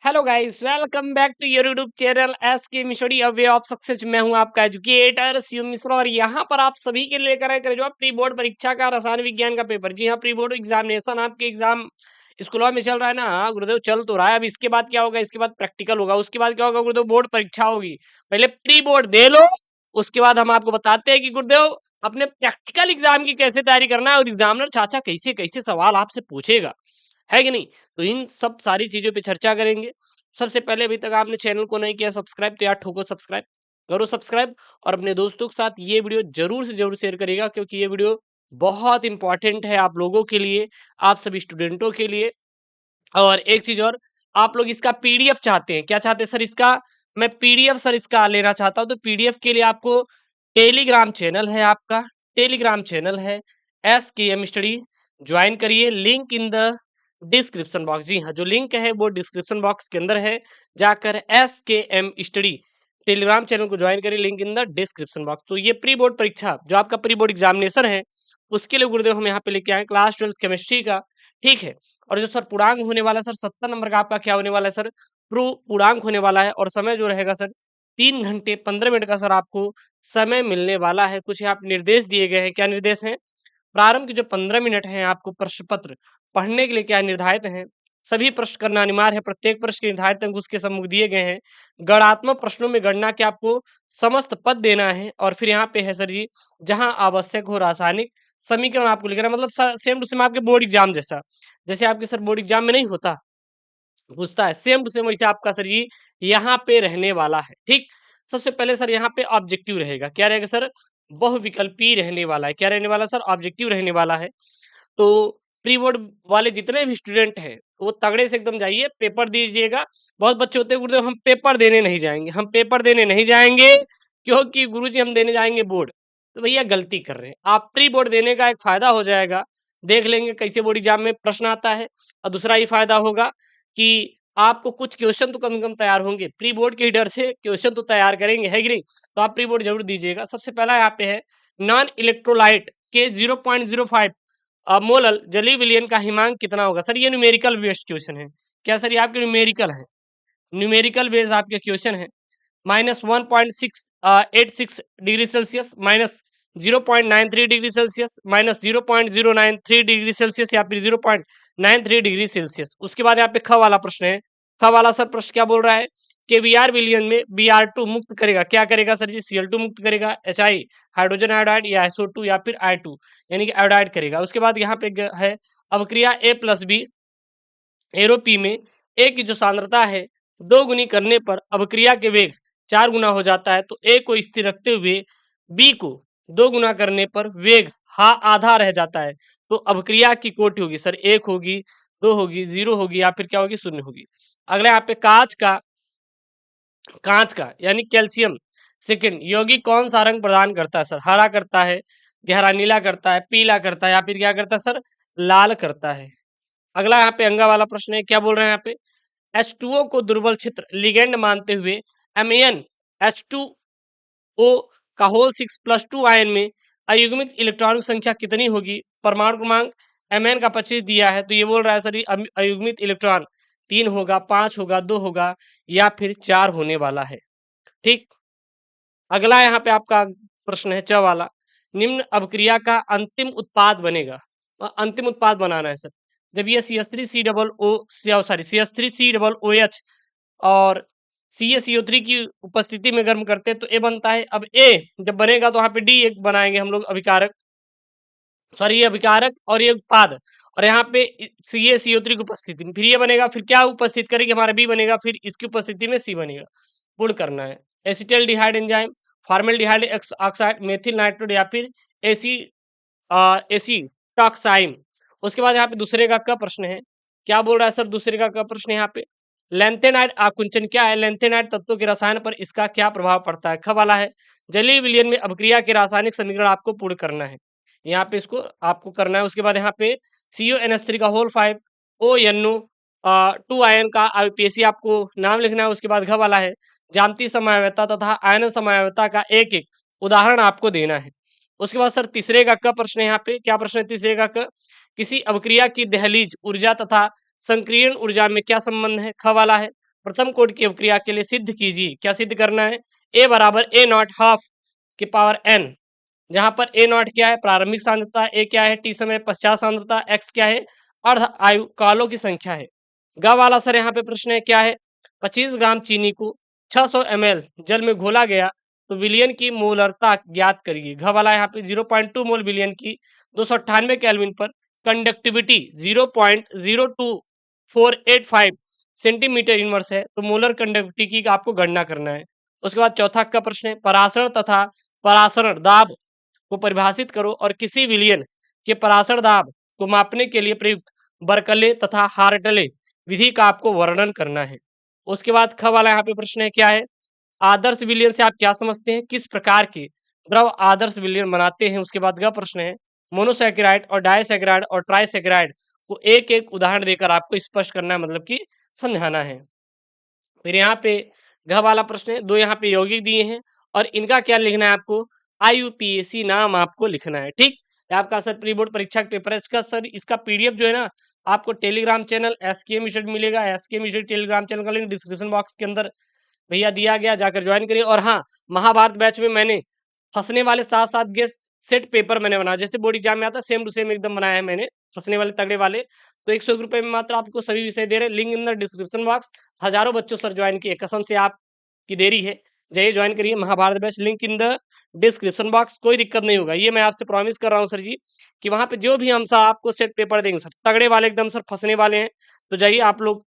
Hello guys, welcome back to your YouTube channel S K Mishori a way of success. मैं हूं आपका educator Shiv Mishra और यहां पर आप सभी के लिए लेकर आए जो प्री बोर्ड परीक्षा का रसायन विज्ञान का पेपर। जी हां, प्री बोर्ड एग्जामिनेशन आपके एग्जाम स्कूलों में चल रहा है ना। हाँ गुरुदेव, चल तो रहा है। अब इसके बाद क्या होगा? इसके बाद प्रैक्टिकल होगा, उसके बाद क्या होगा गुरुदेव? बोर्ड परीक्षा होगी। पहले प्री बोर्ड दे लो, उसके बाद हम आपको बताते हैं कि गुरुदेव अपने प्रैक्टिकल एग्जाम की कैसे तैयारी करना है और एग्जामिनर चाचा कैसे कैसे सवाल आपसे पूछेगा, है कि नहीं। तो इन सब सारी चीजों पे चर्चा करेंगे। सबसे पहले, अभी तक आपने चैनल को नहीं किया सब्सक्राइब तो यार ठोको सब्सक्राइब, करो सब्सक्राइब और अपने दोस्तों के साथ ये वीडियो जरूर से जरूर शेयर करिएगा, क्योंकि ये वीडियो बहुत इंपॉर्टेंट है आप लोगों के लिए, आप सभी स्टूडेंटों के लिए। और एक चीज और, आप लोग इसका पीडीएफ चाहते हैं, क्या चाहते हैं सर? इसका मैं पीडीएफ सर इसका लेना चाहता हूं। तो पीडीएफ के लिए आपको टेलीग्राम चैनल है, आपका टेलीग्राम चैनल है SKM स्टडी, ज्वाइन करिए। Link in the description box. जी हाँ, जो लिंक है वो डिस्क्रिप्शन बॉक्स के अंदर है, जाकर SKM स्टडी टेलीग्राम चैनल को ज्वाइन करिए, link in the description box. तो ये प्री बोर्ड परीक्षा जो आपका प्री बोर्ड एग्जामिनेशन है, उसके लिए गुरुदेव हम यहाँ पे लेके आए क्लास 12 केमिस्ट्री का, ठीक है। और जो सर पूर्णांक होने वाला है सर, 70 नंबर का आपका क्या होने वाला है सर? पूर्णांक होने वाला है। और समय जो रहेगा सर, 3 घंटे 15 मिनट का सर आपको समय मिलने वाला है। कुछ यहाँ पे निर्देश दिए गए हैं, क्या निर्देश हैं? प्रारंभ के जो 15 मिनट हैं आपको प्रश्न पत्र पढ़ने के लिए क्या निर्धारित हैं? सभी प्रश्न करना अनिवार्य है। प्रत्येक प्रश्न के निर्धारित अंक उसके सम्मुख दिए गए हैं। गणात्मक प्रश्नों में गणना के आपको समस्त पद देना है। और फिर यहाँ पे है सर जी, जहां आवश्यक हो रासायनिक समीकरण आपको लिखना है। मतलब सेम टू सेम आपके बोर्ड एग्जाम जैसा, जैसे आपके सर बोर्ड एग्जाम में नहीं होता, पूछता है सेम टू सेम, वैसे आपका सर जी यहाँ पे रहने वाला है, ठीक। सबसे पहले सर यहाँ पे ऑब्जेक्टिव रहेगा, क्या रहेगा सर? बहुविकल्पी रहने वाला है। क्या रहने वाला सर? ऑब्जेक्टिव रहने वाला है। तो प्री बोर्ड वाले जितने भी स्टूडेंट हैं वो तगड़े से एकदम जाइए, पेपर दीजिएगा। बहुत बच्चे होते हैं गुरुदेव हम पेपर देने नहीं जाएंगे, हम पेपर देने नहीं जाएंगे क्योंकि गुरुजी हम देने जाएंगे बोर्ड। तो भैया गलती कर रहे हैं आप। प्री बोर्ड देने का एक फायदा हो जाएगा, देख लेंगे कैसे बोर्ड एग्जाम में प्रश्न आता है। और दूसरा ये फायदा होगा कि आपको कुछ क्वेश्चन तो कम से कम तैयार होंगे, प्री बोर्ड के डर से क्वेश्चन तो तैयार करेंगे, है कि नहीं। तो आप प्री बोर्ड जरूर दीजिएगा। सबसे पहला यहाँ पे है नॉन इलेक्ट्रोलाइट के 0.05 मोलल जलीय विलयन का हिमांक कितना होगा सर? ये न्यूमेरिकल बेस्ड क्वेश्चन है। क्या सर? ये आपके न्यूमेरिकल है, न्यूमेरिकल बेस्ड आपके क्वेश्चन है। -1.686 degree Celsius, -0.93 degree Celsius, -0.093 degree Celsius या फिर 0.93 डिग्री सेल्सियस। उसके बाद यहाँ पे ख वाला प्रश्न है। ख वाला सर प्रश्न क्या बोल रहा है कि Br विलयन में Br2 मुक्त करेगा, क्या करेगा सर जी? Cl2 मुक्त करेगा, HI हाइड्रोजन आयोडाइड या SO2 या फिर I2 यानी कि आयोडाइड करेगा। उसके बाद यहाँ पे है अवक्रिया A+B एरोपी में ए की जो सांद्रता है 2 गुनी करने पर अभिक्रिया के वेग 4 गुना हो जाता है। तो ए को स्थिर रखते हुए बी को 2 गुना करने पर वेग आधा रह जाता है। तो अभिक्रिया की कोटि होगी सर 1 होगी, 2 होगी, 0 होगी या फिर क्या होगी? 0 होगी। अगला यहाँ पे कांच का यानी कैल्शियम सेकंड यौगिक कौन सा रंग प्रदान करता है सर? हरा करता है, गहरा नीला करता है, पीला करता है या फिर क्या करता है सर? लाल करता है। अगला यहाँ पे अंगा वाला प्रश्न है, क्या बोल रहे हैं यहाँ पे? H2O को दुर्बल क्षेत्र लिगेंड मानते हुए MnH2O का होल 6+2 आयन में अयुग्मित इलेक्ट्रॉन की संख्या कितनी होगी? परमाणु क्रमांक Mn का 25 दिया है, तो ये बोल रहा है सर अयुग्मित इलेक्ट्रॉन 3 होगा, 5 होगा, 2 होगा या फिर 4 होने वाला है, ठीक। अगला यहाँ पे आपका प्रश्न है च वाला, निम्न अभिक्रिया का अंतिम उत्पाद बनेगा। अंतिम उत्पाद बनाना है सर। जब ये CH3COOH और CaCO3 की उपस्थिति में गर्म करते हैं तो ए बनता है। अब ए जब बनेगा तो यहाँ पे डी एक बनाएंगे हम लोग अभिकारक, सॉरी ये अभिकारक और ये उत्पाद, और यहाँ पे CaCO3 की उपस्थिति में फिर ये बनेगा। फिर क्या उपस्थित करेंगे? हमारा बी बनेगा, फिर इसकी उपस्थिति में सी बनेगा। पूर्ण करना है। Acetaldehyde enzyme, formaldehyde oxide, methyl nitrate या फिर एसी एसीटॉक्साइम। उसके बाद यहाँ पे दूसरे का प्रश्न है, क्या बोल रहा है सर? दूसरे का प्रश्न है यहाँ पे लेंथेनाइड आकुंचन क्या है? लेंथेनाइड तत्वों के रसायन पर इसका क्या प्रभाव पड़ता है? ख वाला है जलीय विलयन में अभिक्रिया के रासायनिक समीकरण आपको पूर्ण करना है, यहाँ पे इसको आपको करना है। उसके बाद यहाँ पे CONH3 का होल 5 ONO 2 आयन का IUPAC आपको नाम लिखना है। उसके बाद घ वाला है ज्यामितीय समयावता तथा आयन समयावता का एक एक उदाहरण आपको देना है। उसके बाद सर तीसरे का प्रश्न है, यहाँ पे क्या प्रश्न है तीसरे का? किसी अभिक्रिया की दहलीज ऊर्जा तथा संक्रियण ऊर्जा में क्या संबंध है? ख वाला है प्रथम कोटि की अवक्रिया के लिए सिद्ध कीजिए। क्या सिद्ध करना है? ए बराबर ए नॉट हाफ के पावर एन, जहां पर ए नॉट क्या है? प्रारंभिक सांद्रता, ए क्या है? टी समय पश्चात सांद्रता, एक्स क्या है? अर्ध आयु कालों की संख्या है। ग वाला सर यहाँ पे प्रश्न है क्या है? 25 ग्राम चीनी को 600 ml जल में घोला गया तो विलियन की मोलरता ज्ञात करिए। घ वाला यहाँ पे 0.2 मोल विलियन की 298 केल्विन पर कंडक्टिविटी 0.02485 सेंटीमीटर इनवर्स है, तो मोलर कंडक्टिविटी की आपको गणना करना है। उसके बाद चौथा का प्रश्न है परासरण तथा परासरण दाब को परिभाषित करो और किसी विलियन के परासरण दाब को मापने के लिए प्रयुक्त बर्कले तथा हार्टले विधि का आपको वर्णन करना है। उसके बाद ख वाला यहाँ पे प्रश्न है क्या है? आदर्श विलियन से आप क्या समझते हैं? किस प्रकार के द्रव आदर्श विलियन बनाते हैं? उसके बाद ग प्रश्न है मोनोसैकेराइड और डाइसैकेराइड और ट्राइसैकेराइड को एक एक उदाहरण देकर आपको स्पष्ट करना है, मतलब कि समझाना है। फिर यहाँ पे घ वाला प्रश्न है, दो यहाँ पे यौगिक दिए हैं और इनका क्या लिखना है आपको? IUPAC नाम आपको लिखना है। ठीक, आपका सर प्री बोर्ड परीक्षा का पेपर है इसका सर, इसका PDF जो है ना आपको टेलीग्राम चैनल SKM मिशन मिलेगा। SKM मिशन टेलीग्राम चैनल का लिंक डिस्क्रिप्शन बॉक्स के अंदर भैया दिया गया, जाकर ज्वाइन करिए। और हाँ, महाभारत बैच में मैंने फंसने वाले साथ साथ गेस्ट सेट पेपर मैंने बनाया, जैसे बोर्ड एग्जाम में आता है सेम टू सेम एकदम बनाया है मैंने, फंसने वाले तगड़े वाले। तो 100 रुपए में मात्र आपको सभी विषय दे रहे हैं, link in the description box. हजारों बच्चों सर ज्वाइन किए, कसम से आपकी देरी है, जाइए ज्वाइन करिए Mahabharat batch, link in the description box. कोई दिक्कत नहीं होगा, ये मैं आपसे प्रॉमिस कर रहा हूँ सर जी कि वहां पे जो भी हम सर आपको सेट पेपर देंगे सर तगड़े वाले एकदम सर, फंसने वाले हैं, तो जाइए आप लोग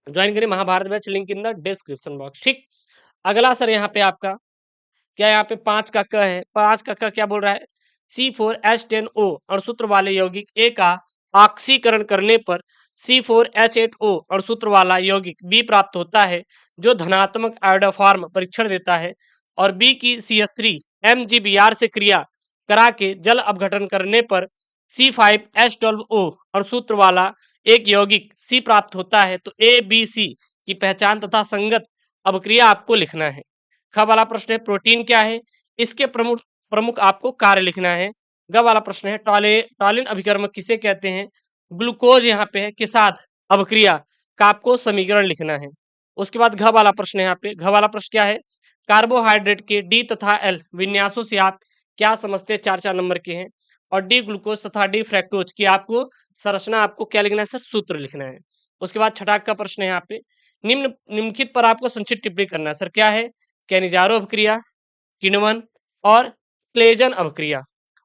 ज्वाइन करिए Mahabharat batch, link in the description box. ठीक, अगला सर यहाँ पे आपका क्या, यहाँ पे 5 का क है। 5 का क क्या बोल रहा है? C4H10O अणुसूत्र वाले यौगिक ए का ऑक्सीकरण करने पर C4H8O अणुसूत्र वाला यौगिक बी प्राप्त होता है, जो धनात्मक आयोडोफॉर्म परीक्षण देता है, और बी की CH3 MgBr से क्रिया करा के जल अपघटन करने पर C5H12O अणुसूत्र वाला एक यौगिक सी प्राप्त होता है। तो ABC की पहचान तथा संगत अभिक्रिया आपको लिखना है। ख वाला प्रश्न है प्रोटीन क्या है? इसके प्रमुख प्रमुख आपको कार्य लिखना है। ग वाला प्रश्न है टॉलिन अभिकर्मक किसे कहते हैं? ग्लूकोज यहाँ पे है के साथ अभिक्रिया का आपको समीकरण लिखना है। उसके बाद घ वाला प्रश्न है, यहाँ पे घ वाला प्रश्न क्या है? कार्बोहाइड्रेट के डी तथा एल विन्यासों से आप क्या समझते हैं? 4-4 नंबर के हैं। और डी ग्लूकोज तथा डी फ्रैक्टोज की आपको संरचना आपको क्या लिखना है सर? सूत्र लिखना है। उसके बाद छठा का प्रश्न है यहाँ पे निम्नलिखित पर आपको संक्षिप्त टिप्पणी करना है। सर क्या है? कैनिजारो अभिक्रिया, किण्वन और क्लेजन अभिक्रिया।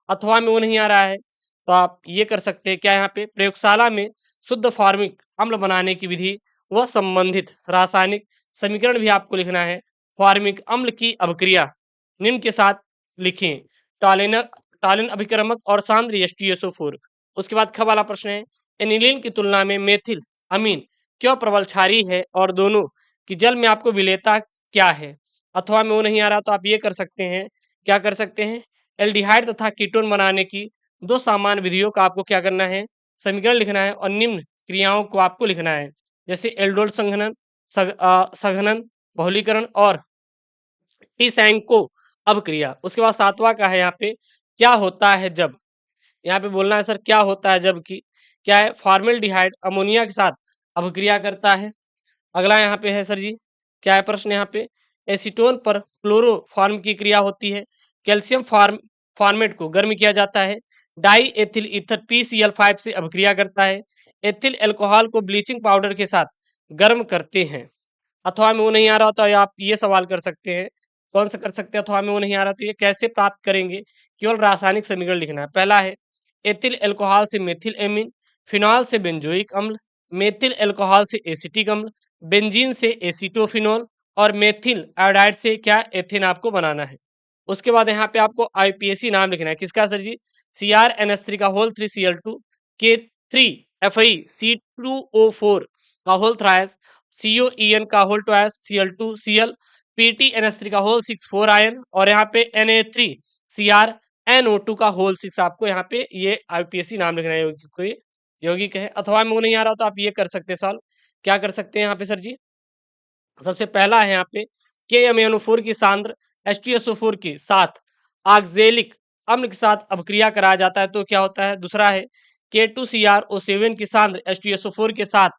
अथवा में वो नहीं आ रहा है तो आप ये कर सकते हैं क्या, यहाँ पे प्रयोगशाला में शुद्ध फॉर्मिक अम्ल बनाने की विधि व संबंधित रासायनिक समीकरण भी आपको लिखना है। फॉर्मिक अम्ल की अभिक्रिया निम्न के साथ लिखें, टॉलिन अभिक्रमक और सांद्र H2SO4। उसके बाद ख वाला प्रश्न है एनिलीन की तुलना में मेथिल अमीन क्यों प्रबल क्षारीय है और दोनों की जल में आपको विलेयता क्या है? अथवा में वो नहीं आ रहा तो आप ये कर सकते हैं, क्या कर सकते हैं? एल्डिहाइड तथा कीटोन बनाने की दो सामान्य विधियों का आपको क्या करना है? समीकरण लिखना है और निम्न क्रियाओं को आपको लिखना है, जैसे एल्डोल संघनन, सघनन, बहुलीकरण और टीसैंको अभिक्रिया। उसके बाद 7वां का है यहाँ पे क्या होता है जब, यहाँ पे बोलना है सर क्या होता है जब की क्या है? फॉर्मेल्डिहाइड अमोनिया के साथ अभिक्रिया करता है। अगला यहाँ पे है सर जी क्या है प्रश्न, यहाँ पे एसीटोन पर क्लोरोफॉर्म की क्रिया होती है। कैल्शियम फॉर्मेट को गर्म किया जाता है। डाई एथिल ईथर PCl5 से अभिक्रिया करता है। एथिल अल्कोहल को ब्लीचिंग पाउडर के साथ गर्म करते हैं। अथवा में वो नहीं आ रहा तो आप ये सवाल कर सकते हैं, कौन सा कर सकते हैं? अथवा में वो नहीं आ रहा तो ये कैसे प्राप्त करेंगे? केवल रासायनिक समीकरण लिखना है। पहला है एथिल अल्कोहल से मेथिल एमीन, फिनॉल से बेंजोइक अम्ल, मेथिल अल्कोहल से एसिटिक अम्ल, बेंजीन से एसीटोफिनोल और मेथिल आयोडाइड से क्या एथेन आपको बनाना है। उसके बाद यहाँ पे आपको IUPAC नाम लिखना है किसका सर जी? CrNH3 का होल 3Cl2, K3FeC2O4 का होल थ्राइस, COEN का होल ट्वाइस Cl2Cl, PTNH3 का होल 6 आयन और यहाँ पे Na3CrNO2 का होल 6 आपको यहाँ पे ये IUPAC नाम लिखना है यौगिक है। अथवा में वो नहीं आ रहा तो आप ये कर सकते हैं सॉल्व, क्या कर सकते हैं यहाँ पे सर जी? सबसे पहला है यहाँ पे KMnO4 की सांद्र H2SO4 के साथ ऑक्जेलिक अम्ल के साथ अभिक्रिया कराया जाता है तो क्या होता है? दूसरा है K2CrO7 की सांद्र H2SO4 के साथ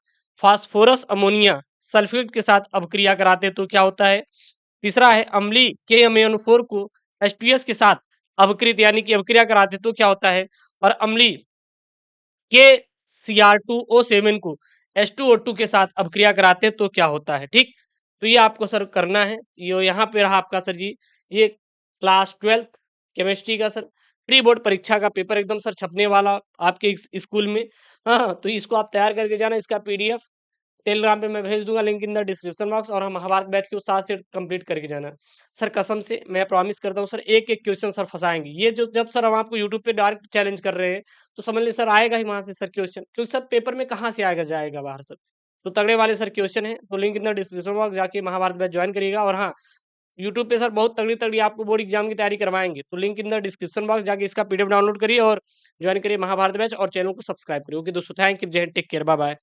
फास्फोरस अमोनिया सल्फेट के साथ अभिक्रिया कराते हैं तो क्या होता है। तीसरा है अम्लीय KMnO4 को H2S के साथ अभिक्रित यानी कि अभिक्रिया कराते हैं तो क्या होता है। और अम्लीय KCr2O7 को H2O2 के साथ अभिक्रिया कराते हैं तो क्या होता है। ठीक, तो ये आपको सर करना है। ये यहाँ पे रहा आपका सर जी ये क्लास 12th केमिस्ट्री का सर प्री बोर्ड परीक्षा का पेपर एकदम सर छपने वाला आपके स्कूल में। हाँ, तो इसको आप तैयार करके जाना। इसका PDF टेलीग्राम पे मैं भेज दूंगा, link in the description box. और हम महाभारत बैच के 7 सेट कंप्लीट करके जाना सर। कसम से मैं प्रॉमिस करता हूँ सर, एक एक क्वेश्चन सर फंसाएंगे। ये जो जब सर हम आपको यूट्यूब पे डायरेक्ट चैलेंज कर रहे हैं तो समझ लीजिए सर आएगा ही वहां से सर क्वेश्चन, क्योंकि सर पेपर में कहाँ से आएगा जाएगा बाहर सर। तो तगड़े वाले सर क्वेश्चन है, तो link in the description box जाके महाभारत बैच ज्वाइन करिएगा। और हाँ, यूट्यूब पे सर बहुत तगड़ी तगड़ी आपको बोर्ड एग्जाम की तैयारी करवाएंगे, तो link in the description box जाके इसका PDF डाउनलोड करिए और ज्वाइन करिए महाभारत बैच और चैनल को सब्सक्राइब करिए। ओके दोस्तों, थैंक यू, जय हिंद, टेक केयर, बाय बाय।